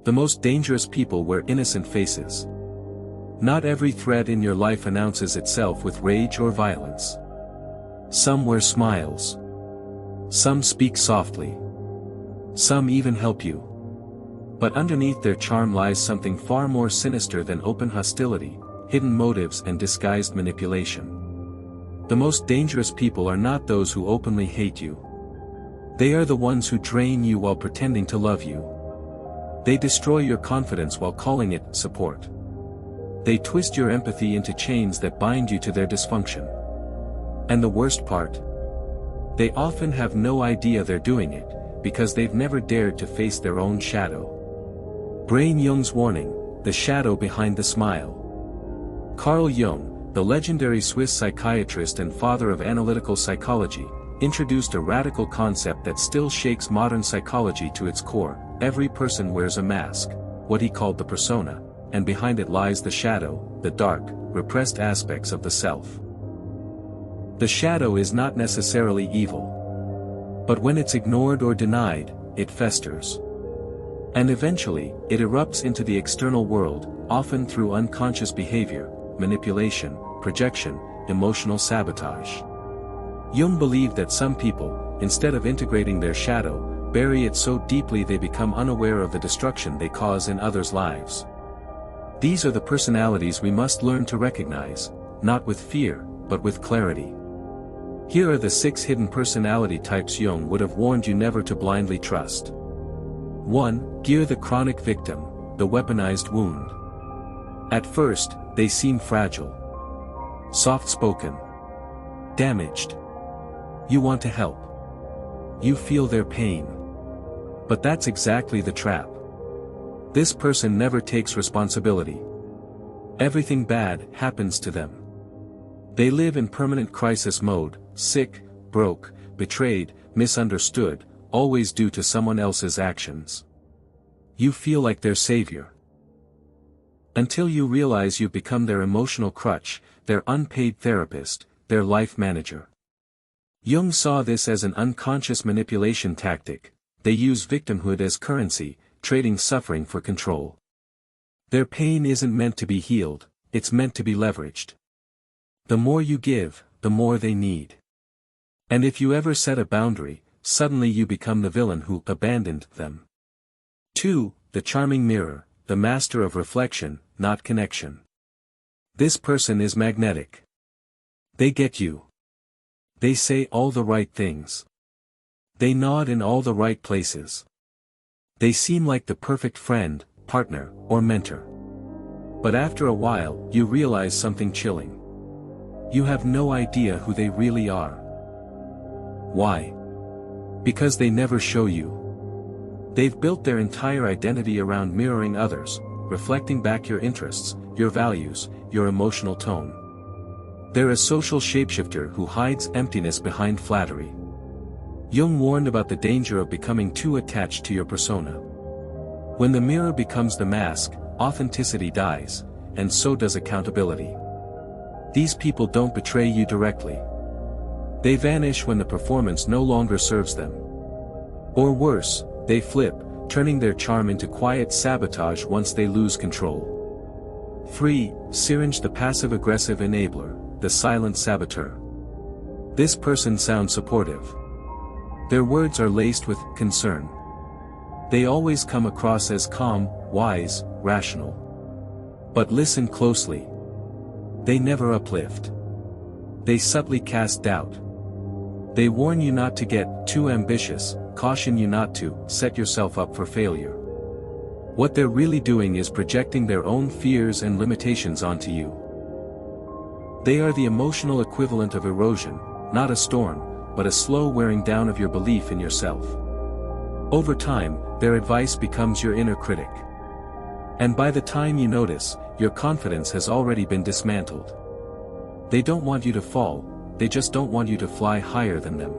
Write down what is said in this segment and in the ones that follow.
The most dangerous people wear innocent faces. Not every threat in your life announces itself with rage or violence. Some wear smiles. Some speak softly. Some even help you. But underneath their charm lies something far more sinister than open hostility, hidden motives and disguised manipulation. The most dangerous people are not those who openly hate you. They are the ones who drain you while pretending to love you. They destroy your confidence while calling it support. They twist your empathy into chains that bind you to their dysfunction. And the worst part? They often have no idea they're doing it, because they've never dared to face their own shadow. Brain Jung's warning, the shadow behind the smile. Carl Jung, the legendary Swiss psychiatrist and father of analytical psychology, introduced a radical concept that still shakes modern psychology to its core. Every person wears a mask, what he called the persona, and behind it lies the shadow, the dark, repressed aspects of the self. The shadow is not necessarily evil. But when it's ignored or denied, it festers. And eventually, it erupts into the external world, often through unconscious behavior, manipulation, projection, emotional sabotage. Jung believed that some people, instead of integrating their shadow, bury it so deeply they become unaware of the destruction they cause in others' lives. These are the personalities we must learn to recognize, not with fear, but with clarity. Here are the 6 hidden personality types Jung would have warned you never to blindly trust. 1. Gear the chronic victim, the weaponized wound. At first, they seem fragile. Soft-spoken. Damaged. You want to help. You feel their pain. But that's exactly the trap. This person never takes responsibility. Everything bad happens to them. They live in permanent crisis mode, sick, broke, betrayed, misunderstood, always due to someone else's actions. You feel like their savior. Until you realize you've become their emotional crutch, their unpaid therapist, their life manager. Jung saw this as an unconscious manipulation tactic. They use victimhood as currency, trading suffering for control. Their pain isn't meant to be healed, it's meant to be leveraged. The more you give, the more they need. And if you ever set a boundary, suddenly you become the villain who abandoned them. 2. The charming mirror, the master of reflection, not connection. This person is magnetic. They get you. They say all the right things. They nod in all the right places. They seem like the perfect friend, partner, or mentor. But after a while, you realize something chilling. You have no idea who they really are. Why? Because they never show you. They've built their entire identity around mirroring others, reflecting back your interests, your values, your emotional tone. They're a social shapeshifter who hides emptiness behind flattery. Jung warned about the danger of becoming too attached to your persona. When the mirror becomes the mask, authenticity dies, and so does accountability. These people don't betray you directly. They vanish when the performance no longer serves them. Or worse, they flip, turning their charm into quiet sabotage once they lose control. 3. Syringe the passive-aggressive enabler, the silent saboteur. This person sounds supportive. Their words are laced with concern. They always come across as calm, wise, rational. But listen closely. They never uplift. They subtly cast doubt. They warn you not to get too ambitious, caution you not to set yourself up for failure. What they're really doing is projecting their own fears and limitations onto you. They are the emotional equivalent of erosion, not a storm, but a slow wearing down of your belief in yourself. Over time, their advice becomes your inner critic. And by the time you notice, your confidence has already been dismantled. They don't want you to fall, they just don't want you to fly higher than them.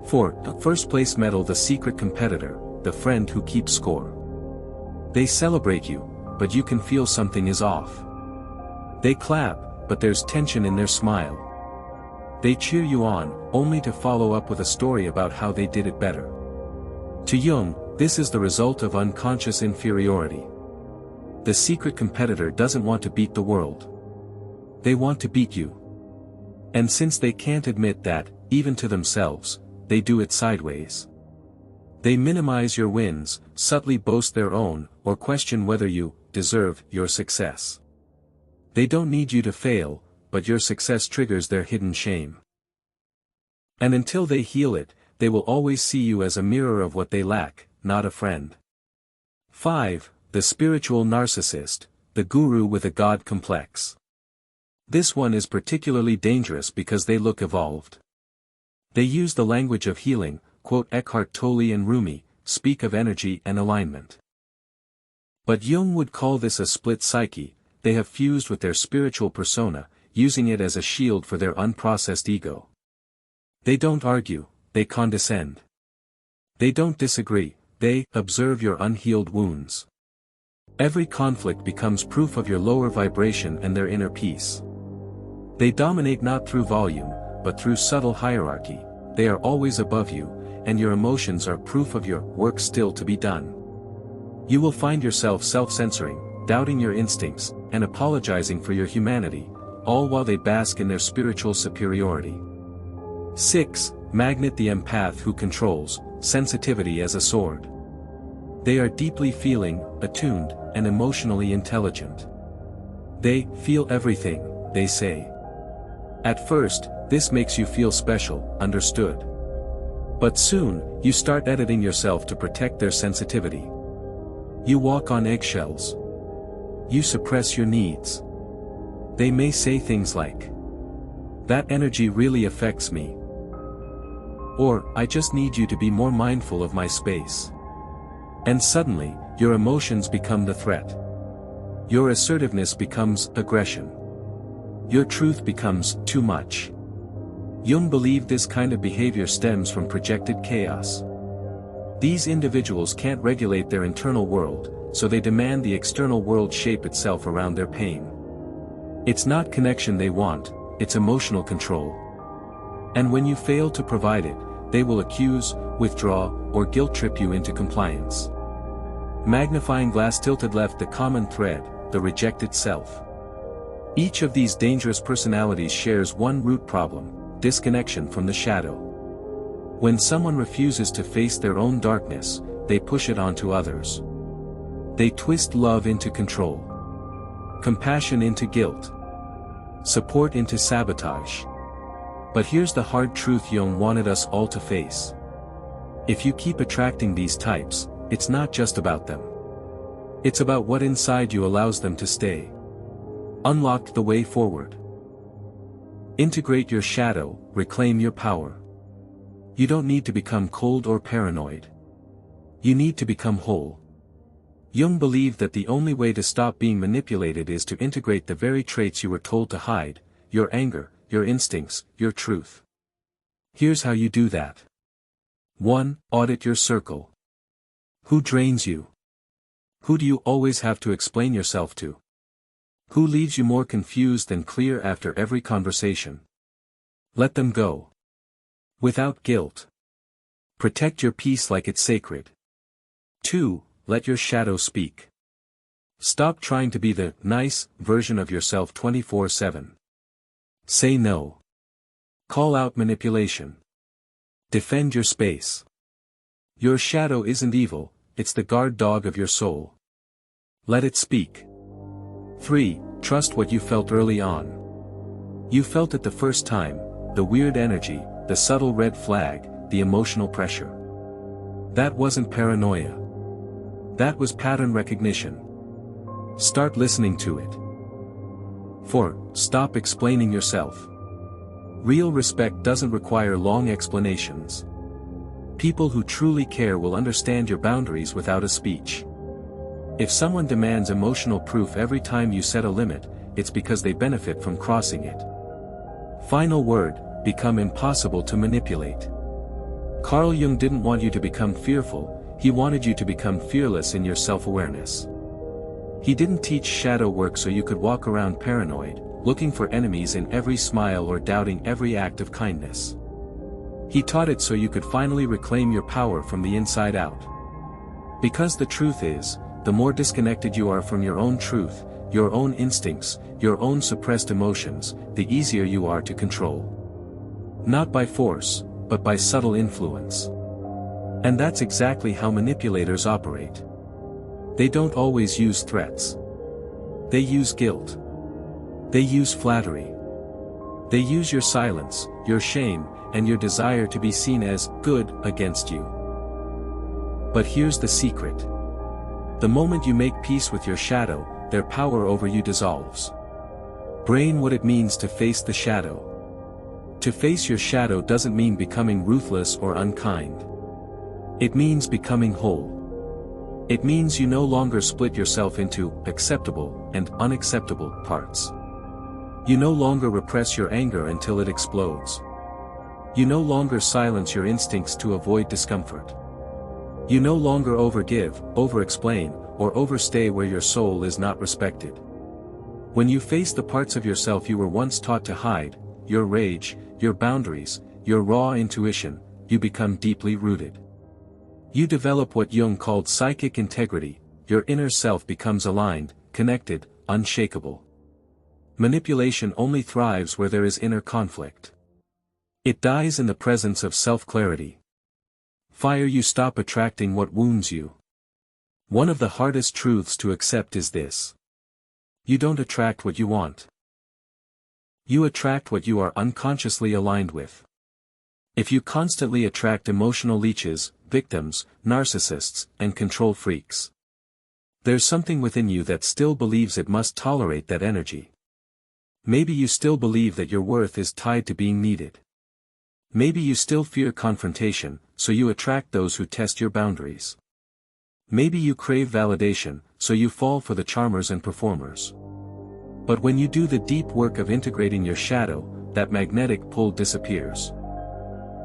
4. First place medal, the secret competitor, the friend who keeps score. They celebrate you, but you can feel something is off. They clap, but there's tension in their smile. They cheer you on, only to follow up with a story about how they did it better. To Jung, This is the result of unconscious inferiority. The secret competitor doesn't want to beat the world. They want to beat you. And since they can't admit that, even to themselves, they do it sideways. They minimize your wins, subtly boast their own, or question whether you deserve your success. They don't need you to fail, but your success triggers their hidden shame. And until they heal it, they will always see you as a mirror of what they lack, not a friend. 5. The spiritual narcissist, the guru with a god complex. This one is particularly dangerous because they look evolved. They use the language of healing, quote Eckhart Tolle and Rumi, speak of energy and alignment. But Jung would call this a split psyche. They have fused with their spiritual persona, using it as a shield for their unprocessed ego. They don't argue, they condescend. They don't disagree, they observe your unhealed wounds. Every conflict becomes proof of your lower vibration and their inner peace. They dominate not through volume, but through subtle hierarchy. They are always above you, and your emotions are proof of your work still to be done. You will find yourself self-censoring, doubting your instincts, and apologizing for your humanity, all while they bask in their spiritual superiority. 6. Magnet the empath who controls, sensitivity as a sword. They are deeply feeling, attuned, and emotionally intelligent. They feel everything, they say. At first, this makes you feel special, understood. But soon, you start editing yourself to protect their sensitivity. You walk on eggshells. You suppress your needs. They may say things like, "That energy really affects me." Or, "I just need you to be more mindful of my space." And suddenly, your emotions become the threat. Your assertiveness becomes aggression. Your truth becomes too much. Jung believed this kind of behavior stems from projected chaos. These individuals can't regulate their internal world, so they demand the external world shape itself around their pain. It's not connection they want, it's emotional control. And when you fail to provide it, they will accuse, withdraw, or guilt-trip you into compliance. Magnifying glass tilted left the common thread, the rejected self. Each of these dangerous personalities shares one root problem: disconnection from the shadow. When someone refuses to face their own darkness, they push it onto others. They twist love into control, compassion into guilt, support into sabotage. But here's the hard truth Jung wanted us all to face. If you keep attracting these types, it's not just about them. It's about what inside you allows them to stay. Unlock the way forward. Integrate your shadow, reclaim your power. You don't need to become cold or paranoid. You need to become whole. Jung believed that the only way to stop being manipulated is to integrate the very traits you were told to hide: your anger, your instincts, your truth. Here's how you do that. 1. Audit your circle. Who drains you? Who do you always have to explain yourself to? Who leaves you more confused than clear after every conversation? Let them go. Without guilt. Protect your peace like it's sacred. 2. Let your shadow speak. Stop trying to be the nice version of yourself 24/7. Say no. Call out manipulation. Defend your space. Your shadow isn't evil, it's the guard dog of your soul. Let it speak. 3. Trust what you felt early on. You felt it the first time, the weird energy, the subtle red flag, the emotional pressure. That wasn't paranoia. That was pattern recognition. Start listening to it. 4. Stop explaining yourself. Real respect doesn't require long explanations. People who truly care will understand your boundaries without a speech. If someone demands emotional proof every time you set a limit, it's because they benefit from crossing it. Final word: become impossible to manipulate. Carl Jung didn't want you to become fearful, he wanted you to become fearless in your self-awareness. He didn't teach shadow work so you could walk around paranoid, looking for enemies in every smile or doubting every act of kindness. He taught it so you could finally reclaim your power from the inside out. Because the truth is, the more disconnected you are from your own truth, your own instincts, your own suppressed emotions, the easier you are to control. Not by force, but by subtle influence. And that's exactly how manipulators operate. They don't always use threats. They use guilt. They use flattery. They use your silence, your shame, and your desire to be seen as good against you. But here's the secret. The moment you make peace with your shadow, their power over you dissolves. Brain what it means to face the shadow. To face your shadow doesn't mean becoming ruthless or unkind. It means becoming whole. It means you no longer split yourself into acceptable and unacceptable parts. You no longer repress your anger until it explodes. You no longer silence your instincts to avoid discomfort. You no longer overgive, over-explain, or overstay where your soul is not respected. When you face the parts of yourself you were once taught to hide, your rage, your boundaries, your raw intuition, you become deeply rooted. You develop what Jung called psychic integrity, your inner self becomes aligned, connected, unshakable. Manipulation only thrives where there is inner conflict. It dies in the presence of self-clarity. Fire you stop attracting what wounds you. One of the hardest truths to accept is this. You don't attract what you want. You attract what you are unconsciously aligned with. If you constantly attract emotional leeches, victims, narcissists, and control freaks, there's something within you that still believes it must tolerate that energy. Maybe you still believe that your worth is tied to being needed. Maybe you still fear confrontation, so you attract those who test your boundaries. Maybe you crave validation, so you fall for the charmers and performers. But when you do the deep work of integrating your shadow, that magnetic pull disappears.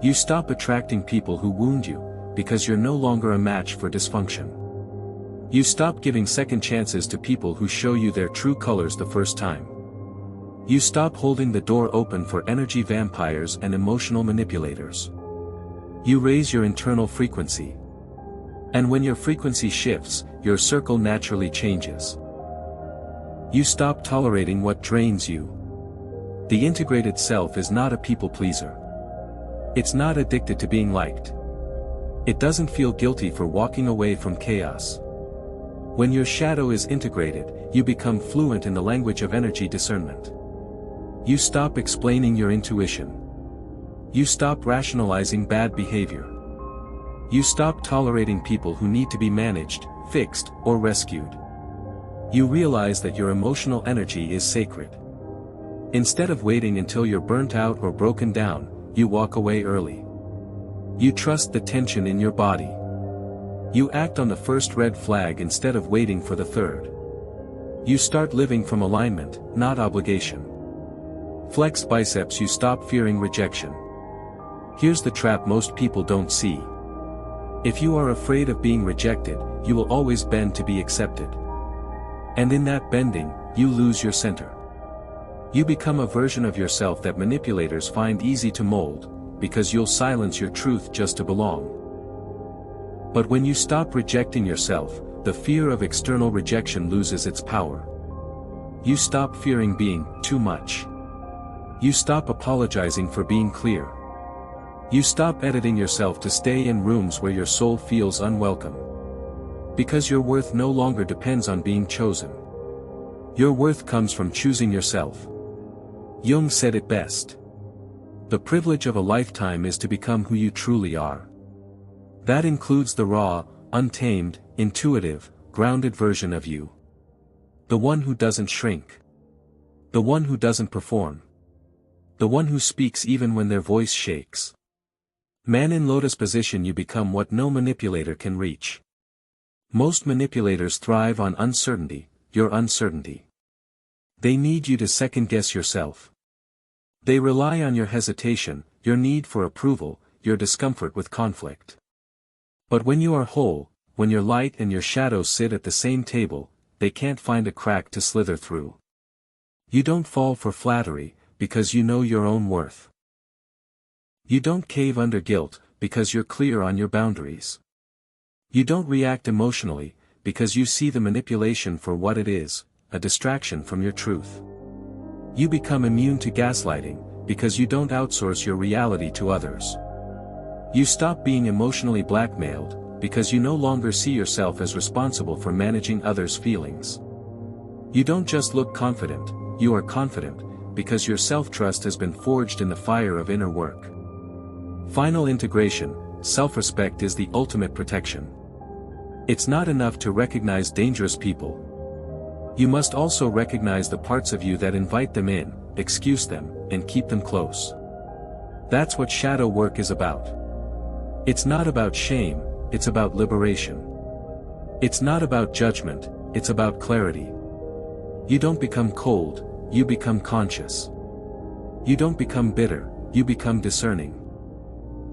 You stop attracting people who wound you, because you're no longer a match for dysfunction. You stop giving second chances to people who show you their true colors the first time. You stop holding the door open for energy vampires and emotional manipulators. You raise your internal frequency. And when your frequency shifts, your circle naturally changes. You stop tolerating what drains you. The integrated self is not a people pleaser. It's not addicted to being liked. It doesn't feel guilty for walking away from chaos. When your shadow is integrated, you become fluent in the language of energy discernment. You stop explaining your intuition. You stop rationalizing bad behavior. You stop tolerating people who need to be managed, fixed, or rescued. You realize that your emotional energy is sacred. Instead of waiting until you're burnt out or broken down, you walk away early. You trust the tension in your body. You act on the first red flag instead of waiting for the third. You start living from alignment, not obligation. Flex biceps, you stop fearing rejection. Here's the trap most people don't see. If you are afraid of being rejected, you will always bend to be accepted. And in that bending, you lose your center. You become a version of yourself that manipulators find easy to mold, because you'll silence your truth just to belong. But when you stop rejecting yourself, the fear of external rejection loses its power. You stop fearing being too much. You stop apologizing for being clear. You stop editing yourself to stay in rooms where your soul feels unwelcome. Because your worth no longer depends on being chosen. Your worth comes from choosing yourself. Jung said it best. The privilege of a lifetime is to become who you truly are. That includes the raw, untamed, intuitive, grounded version of you. The one who doesn't shrink. The one who doesn't perform. The one who speaks even when their voice shakes. Man, in lotus position you become what no manipulator can reach. Most manipulators thrive on uncertainty, your uncertainty. They need you to second-guess yourself. They rely on your hesitation, your need for approval, your discomfort with conflict. But when you are whole, when your light and your shadow sit at the same table, they can't find a crack to slither through. You don't fall for flattery, because you know your own worth. You don't cave under guilt, because you're clear on your boundaries. You don't react emotionally, because you see the manipulation for what it is, a distraction from your truth. You become immune to gaslighting, because you don't outsource your reality to others. You stop being emotionally blackmailed, because you no longer see yourself as responsible for managing others' feelings. You don't just look confident, you are confident, because your self-trust has been forged in the fire of inner work. Final integration, self-respect is the ultimate protection. It's not enough to recognize dangerous people. You must also recognize the parts of you that invite them in, excuse them, and keep them close. That's what shadow work is about. It's not about shame, it's about liberation. It's not about judgment, it's about clarity. You don't become cold, you become conscious. You don't become bitter, you become discerning.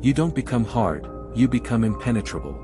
You don't become hard, you become impenetrable.